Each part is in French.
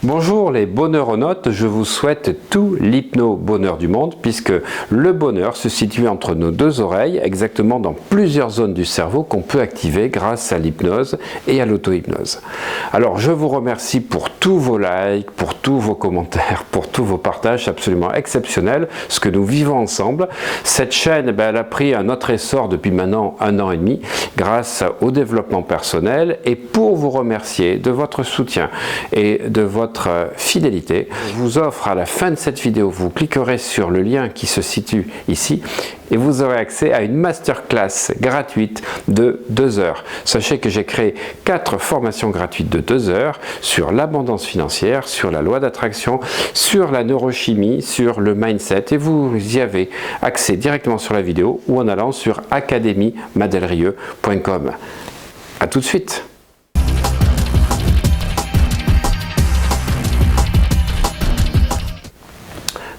Bonjour les bonheuronautes, je vous souhaite tout l'hypno-bonheur du monde puisque le bonheur se situe entre nos deux oreilles, exactement dans plusieurs zones du cerveau qu'on peut activer grâce à l'hypnose et à l'auto-hypnose. Alors je vous remercie pour tous vos likes, pour tous vos commentaires, pour tous vos partages absolument exceptionnels, ce que nous vivons ensemble. Cette chaîne, elle a pris un autre essor depuis maintenant 1 an et demi grâce au développement personnel et pour vous remercier de votre soutien et de votre fidélité, je vous offre à la fin de cette vidéo, vous cliquerez sur le lien qui se situe ici et vous aurez accès à une masterclass gratuite de 2 heures. Sachez que j'ai créé 4 formations gratuites de 2 heures sur l'abondance financière, sur la loi d'attraction, sur la neurochimie, sur le mindset et vous y avez accès directement sur la vidéo ou en allant sur academymadelrieux.com. A tout de suite.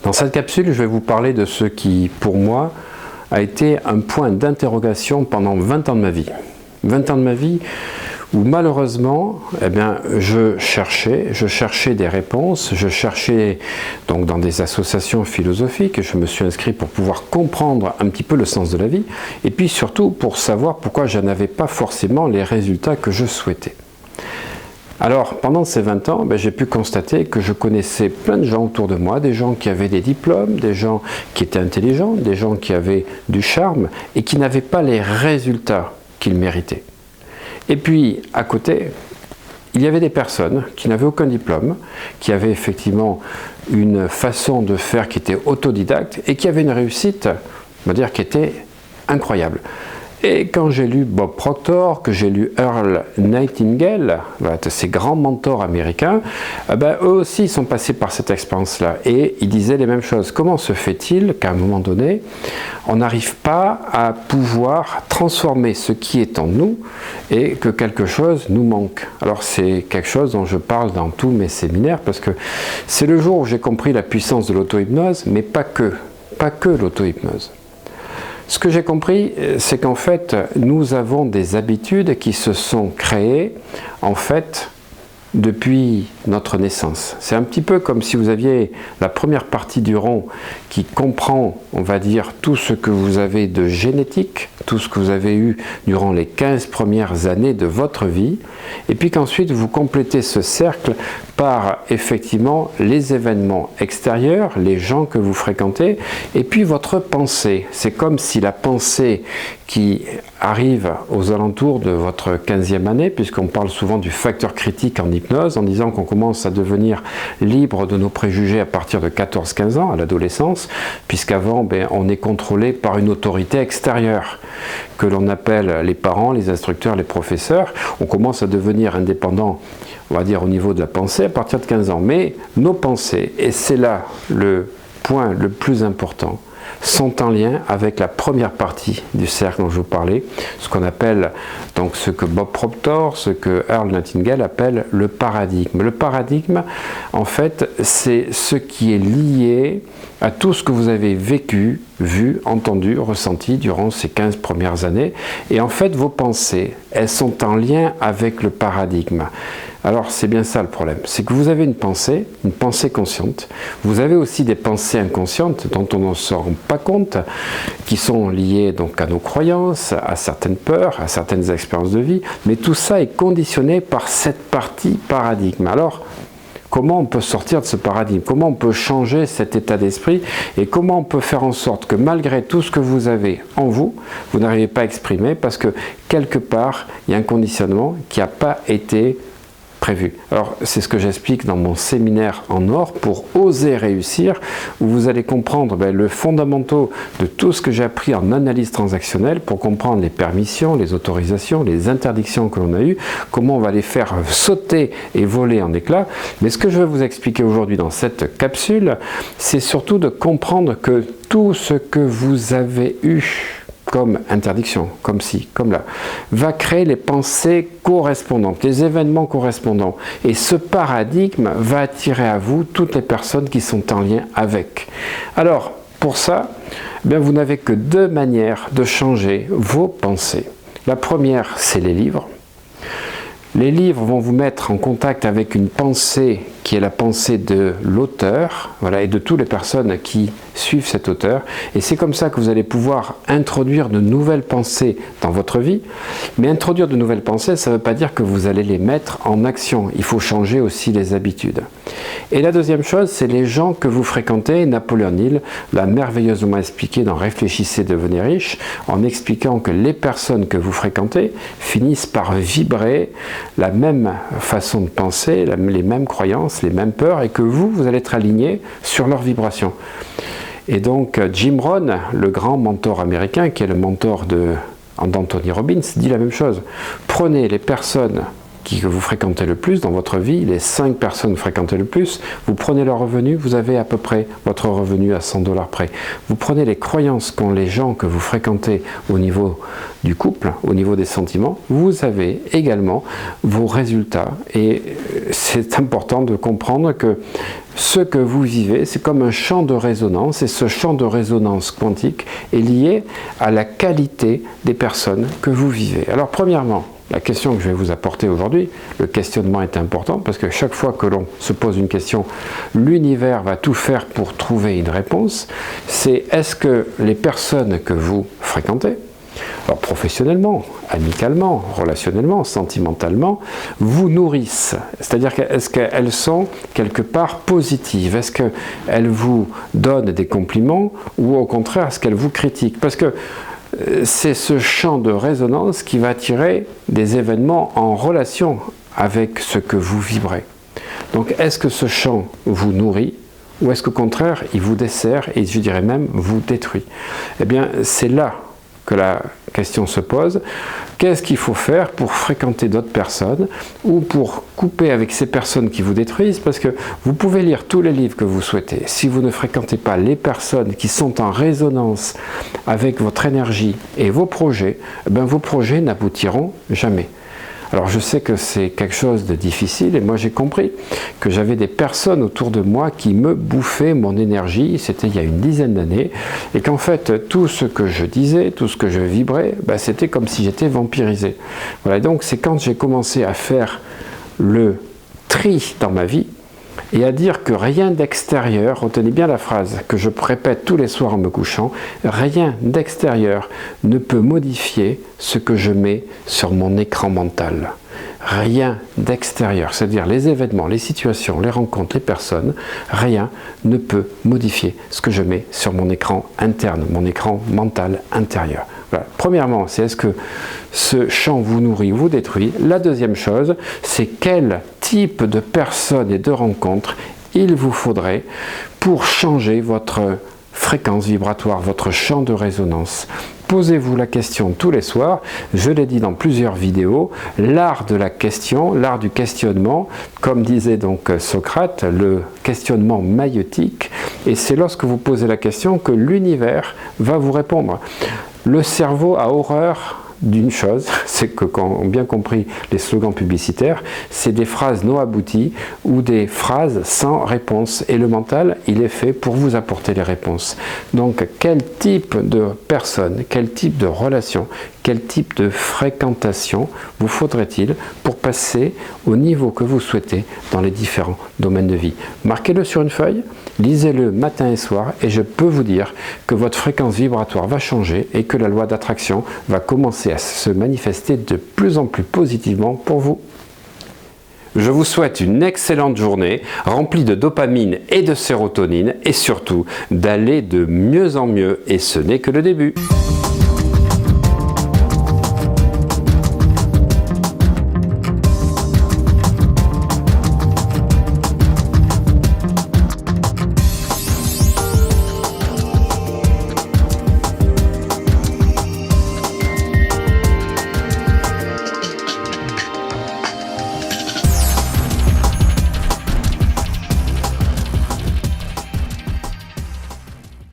Dans cette capsule, je vais vous parler de ce qui, pour moi, a été un point d'interrogation pendant 20 ans de ma vie. 20 ans de ma vie où malheureusement, je cherchais des réponses, je cherchais donc dans des associations philosophiques, je me suis inscrit pour pouvoir comprendre un petit peu le sens de la vie, et puis surtout pour savoir pourquoi je n'avais pas forcément les résultats que je souhaitais. Alors, pendant ces 20 ans, j'ai pu constater que je connaissais plein de gens autour de moi, des gens qui avaient des diplômes, des gens qui étaient intelligents, des gens qui avaient du charme et qui n'avaient pas les résultats qu'ils méritaient. Et puis, à côté, il y avait des personnes qui n'avaient aucun diplôme, qui avaient effectivement une façon de faire qui était autodidacte et qui avaient une réussite, on va dire, qui était incroyable. Et quand j'ai lu Bob Proctor, que j'ai lu Earl Nightingale, ces grands mentors américains, eux aussi sont passés par cette expérience-là. Et ils disaient les mêmes choses. Comment se fait-il qu'à un moment donné, on n'arrive pas à pouvoir transformer ce qui est en nous et que quelque chose nous manque? Alors c'est quelque chose dont je parle dans tous mes séminaires parce que c'est le jour où j'ai compris la puissance de l'auto-hypnose, mais pas que l'auto-hypnose. Ce que j'ai compris, c'est qu'en fait, nous avons des habitudes qui se sont créées, en fait, depuis notre naissance. C'est un petit peu comme si vous aviez la première partie du rond qui comprend, on va dire, tout ce que vous avez de génétique, tout ce que vous avez eu durant les 15 premières années de votre vie, et puis qu'ensuite vous complétez ce cercle par effectivement les événements extérieurs, les gens que vous fréquentez, et puis votre pensée. C'est comme si la pensée qui arrive aux alentours de votre 15e année, puisqu'on parle souvent du facteur critique en hypnose, en disant qu'on commence à devenir libre de nos préjugés à partir de 14-15 ans, à l'adolescence, puisqu'avant, on est contrôlé par une autorité extérieure, que l'on appelle les parents, les instructeurs, les professeurs. On commence à devenir indépendant, on va dire, au niveau de la pensée à partir de 15 ans. Mais nos pensées, et c'est là le point le plus important, sont en lien avec la première partie du cercle dont je vous parlais, ce qu'on appelle, donc ce que Bob Proctor, ce que Earl Nightingale appelle le paradigme. Le paradigme, en fait, c'est ce qui est lié à tout ce que vous avez vécu, vu, entendu, ressenti durant ces 15 premières années. Et en fait, vos pensées, elles sont en lien avec le paradigme. Alors, c'est bien ça le problème. C'est que vous avez une pensée consciente. Vous avez aussi des pensées inconscientes dont on ne se rend pas compte, qui sont liées donc à nos croyances, à certaines peurs, à certaines expériences de vie. Mais tout ça est conditionné par cette partie paradigme. Alors, comment on peut sortir de ce paradigme? Comment on peut changer cet état d'esprit? Et comment on peut faire en sorte que malgré tout ce que vous avez en vous, vous n'arrivez pas à exprimer parce que quelque part, il y a un conditionnement qui n'a pas été prévu. Alors, c'est ce que j'explique dans mon séminaire en or pour oser réussir, où vous allez comprendre le fondamental de tout ce que j'ai appris en analyse transactionnelle pour comprendre les permissions, les autorisations, les interdictions que l'on a eues, comment on va les faire sauter et voler en éclats. Mais ce que je vais vous expliquer aujourd'hui dans cette capsule, c'est surtout de comprendre que tout ce que vous avez eu comme interdiction, comme ci, comme là, va créer les pensées correspondantes, les événements correspondants. Et ce paradigme va attirer à vous toutes les personnes qui sont en lien avec. Alors, pour ça, vous n'avez que 2 manières de changer vos pensées. La première, c'est les livres. Les livres vont vous mettre en contact avec une pensée qui est la pensée de l'auteur, voilà, et de toutes les personnes qui suivent cet auteur. Et c'est comme ça que vous allez pouvoir introduire de nouvelles pensées dans votre vie. Mais introduire de nouvelles pensées, ça ne veut pas dire que vous allez les mettre en action. Il faut changer aussi les habitudes. Et la deuxième chose, c'est les gens que vous fréquentez. Napoléon Hill l'a merveilleusement expliqué dans Réfléchissez, devenez riche, en expliquant que les personnes que vous fréquentez finissent par vibrer la même façon de penser, les mêmes croyances, les mêmes peurs, et que vous allez être aligné sur leur vibration. Et donc Jim Rohn, le grand mentor américain, qui est le mentor d'Anthony Robbins, dit la même chose. Prenez les personnes que vous fréquentez le plus dans votre vie, les 5 personnes fréquentées le plus, vous prenez leur revenu, vous avez à peu près votre revenu à 100 $ près. Vous prenez les croyances qu'ont les gens que vous fréquentez au niveau du couple, au niveau des sentiments, vous avez également vos résultats. Et c'est important de comprendre que ce que vous vivez, c'est comme un champ de résonance, et ce champ de résonance quantique est lié à la qualité des personnes que vous vivez. Alors premièrement, la question que je vais vous apporter aujourd'hui, le questionnement est important parce que chaque fois que l'on se pose une question, l'univers va tout faire pour trouver une réponse. C'est est-ce que les personnes que vous fréquentez, alors professionnellement, amicalement, relationnellement, sentimentalement, vous nourrissent? C'est-à-dire est-ce qu'elles sont quelque part positives? Est-ce qu'elles vous donnent des compliments ou au contraire est-ce qu'elles vous critiquent? Parce que c'est ce champ de résonance qui va attirer des événements en relation avec ce que vous vibrez. Donc est-ce que ce champ vous nourrit ou est-ce qu'au contraire il vous dessert et je dirais même vous détruit? Eh bien c'est là que la question se pose. Qu'est-ce qu'il faut faire pour fréquenter d'autres personnes ou pour couper avec ces personnes qui vous détruisent? Parce que vous pouvez lire tous les livres que vous souhaitez. Si vous ne fréquentez pas les personnes qui sont en résonance avec votre énergie et vos projets, ben vos projets n'aboutiront jamais. Alors je sais que c'est quelque chose de difficile et moi j'ai compris que j'avais des personnes autour de moi qui me bouffaient mon énergie, c'était il y a une dizaine d'années, et qu'en fait tout ce que je disais, tout ce que je vibrais, ben, c'était comme si j'étais vampirisé. Voilà, et donc c'est quand j'ai commencé à faire le tri dans ma vie et à dire que rien d'extérieur, retenez bien la phrase que je répète tous les soirs en me couchant, rien d'extérieur ne peut modifier ce que je mets sur mon écran mental. Rien d'extérieur, c'est-à-dire les événements, les situations, les rencontres, les personnes, rien ne peut modifier ce que je mets sur mon écran interne, mon écran mental intérieur. Voilà. Premièrement, c'est est-ce que ce champ vous nourrit ou vous détruit? La deuxième chose, c'est quel type de personnes et de rencontres il vous faudrait pour changer votre fréquence vibratoire, votre champ de résonance. Posez-vous la question tous les soirs, je l'ai dit dans plusieurs vidéos, l'art de la question, l'art du questionnement, comme disait donc Socrate, le questionnement maïeutique, et c'est lorsque vous posez la question que l'univers va vous répondre. Le cerveau a horreur d'une chose, c'est que quand on a bien compris les slogans publicitaires, c'est des phrases non abouties ou des phrases sans réponse. Et le mental, il est fait pour vous apporter les réponses. Donc, quel type de personne, quel type de relation, quel type de fréquentation vous faudrait-il pour passer au niveau que vous souhaitez dans les différents domaines de vie? Marquez-le sur une feuille, lisez-le matin et soir et je peux vous dire que votre fréquence vibratoire va changer et que la loi d'attraction va commencer à se manifester de plus en plus positivement pour vous. Je vous souhaite une excellente journée remplie de dopamine et de sérotonine et surtout d'aller de mieux en mieux et ce n'est que le début.